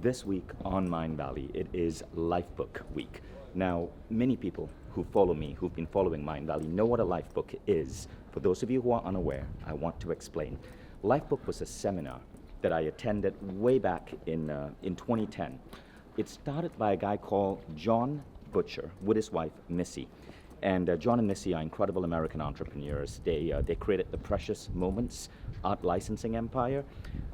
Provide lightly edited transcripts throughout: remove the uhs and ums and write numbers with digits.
This week on Mindvalley, it is Lifebook week. Now, many people who follow me, who've been following Mindvalley, know what a Lifebook is. For those of you who are unaware, I want to explain. Lifebook was a seminar that I attended way back in 2010. It started by a guy called Jon Butcher with his wife, Missy. And Jon and Missy are incredible American entrepreneurs. They created the Precious Moments art licensing empire.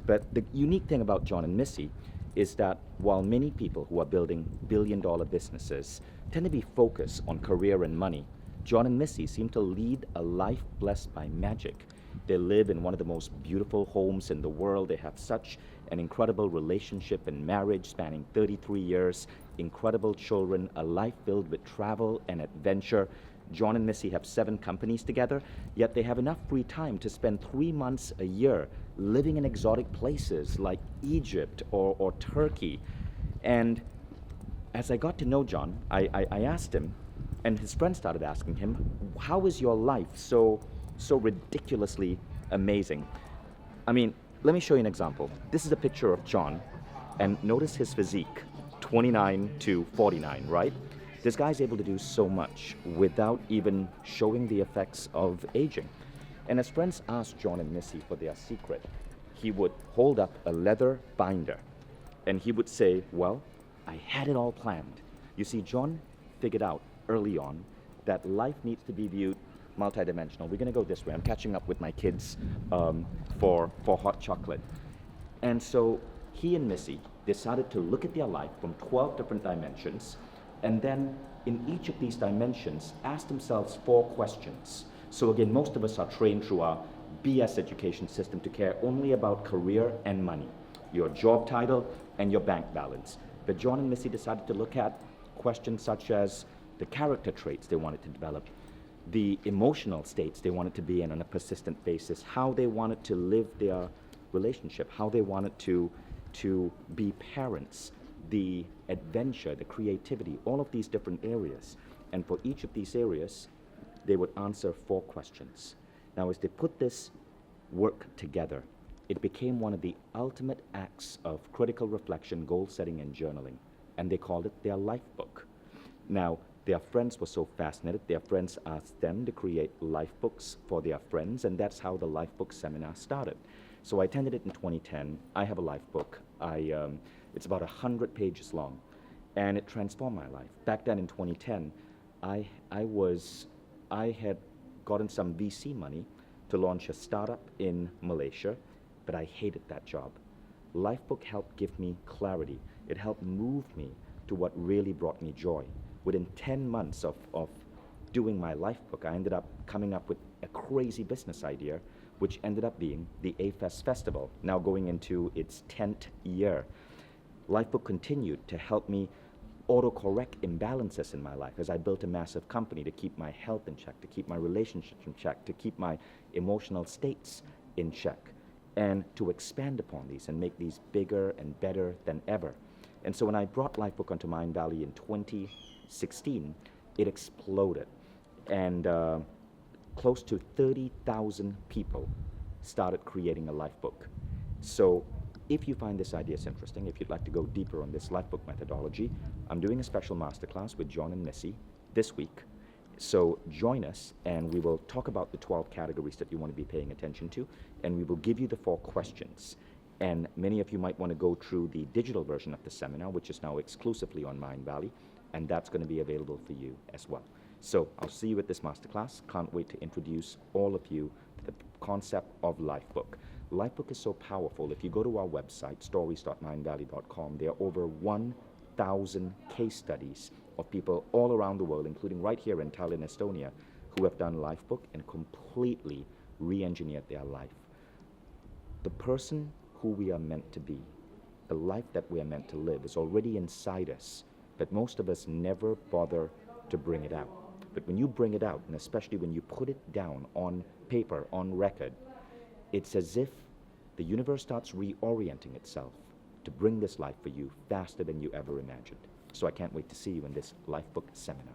But the unique thing about Jon and Missy is that while many people who are building billion-dollar businesses tend to be focused on career and money, Jon and Missy seem to lead a life blessed by magic. They live in one of the most beautiful homes in the world. They have such an incredible relationship and marriage spanning 33 years, incredible children, a life filled with travel and adventure. Jon and Missy have 7 companies together, yet they have enough free time to spend 3 months a year living in exotic places like Egypt or Turkey. And as I got to know Jon, I asked him, and his friends started asking him, how is your life so ridiculously amazing? I mean, let me show you an example. This is a picture of Jon, and notice his physique, 29 to 49, right? This guy's able to do so much without even showing the effects of aging. And as friends asked Jon and Missy for their secret, he would hold up a leather binder, and he would say, well, I had it all planned. You see, Jon figured out early on that life needs to be viewed multidimensional. We're going to go this way. I'm catching up with my kids for hot chocolate. And so he and Missy decided to look at their life from 12 different dimensions, and then in each of these dimensions ask themselves 4 questions. So again, most of us are trained through our BS education system to care only about career and money, your job title and your bank balance. But Jon and Missy decided to look at questions such as the character traits they wanted to develop, the emotional states they wanted to be in on a persistent basis, how they wanted to live their relationship, how they wanted to be parents, the adventure, the creativity, all of these different areas. And for each of these areas, they would answer 4 questions. Now, as they put this work together, it became one of the ultimate acts of critical reflection, goal setting, and journaling. And they called it their life book. Now, their friends were so fascinated, their friends asked them to create life books for their friends, and that's how the life book seminar started. So I attended it in 2010. I have a life book. It's about 100 pages long, and it transformed my life. Back then in 2010, I had gotten some VC money to launch a startup in Malaysia, but I hated that job. Lifebook helped give me clarity. It helped move me to what really brought me joy. Within 10 months of doing my Lifebook, I ended up coming up with a crazy business idea, which ended up being the A-Fest Festival, now going into its 10th year. Lifebook continued to help me autocorrect imbalances in my life as I built a massive company to keep my health in check, to keep my relationships in check, to keep my emotional states in check, and to expand upon these and make these bigger and better than ever. And so when I brought Lifebook onto Mindvalley in 2016, it exploded. And close to 30,000 people started creating a Lifebook. So if you find this idea interesting, if you'd like to go deeper on this Lifebook methodology, I'm doing a special masterclass with Jon and Missy this week. So join us, and we will talk about the 12 categories that you want to be paying attention to, and we will give you the 4 questions. And many of you might want to go through the digital version of the seminar, which is now exclusively on Mindvalley, and that's going to be available for you as well. So I'll see you at this masterclass. Can't wait to introduce all of you to the concept of Lifebook. Lifebook is so powerful. If you go to our website, stories.mindvalley.com, there are over 1,000 case studies of people all around the world, including right here in Tallinn, Estonia, who have done Lifebook and completely re-engineered their life. The person who we are meant to be, the life that we are meant to live, is already inside us, but most of us never bother to bring it out. But when you bring it out, and especially when you put it down on paper, on record, it's as if the universe starts reorienting itself to bring this life for you faster than you ever imagined. So I can't wait to see you in this Lifebook seminar.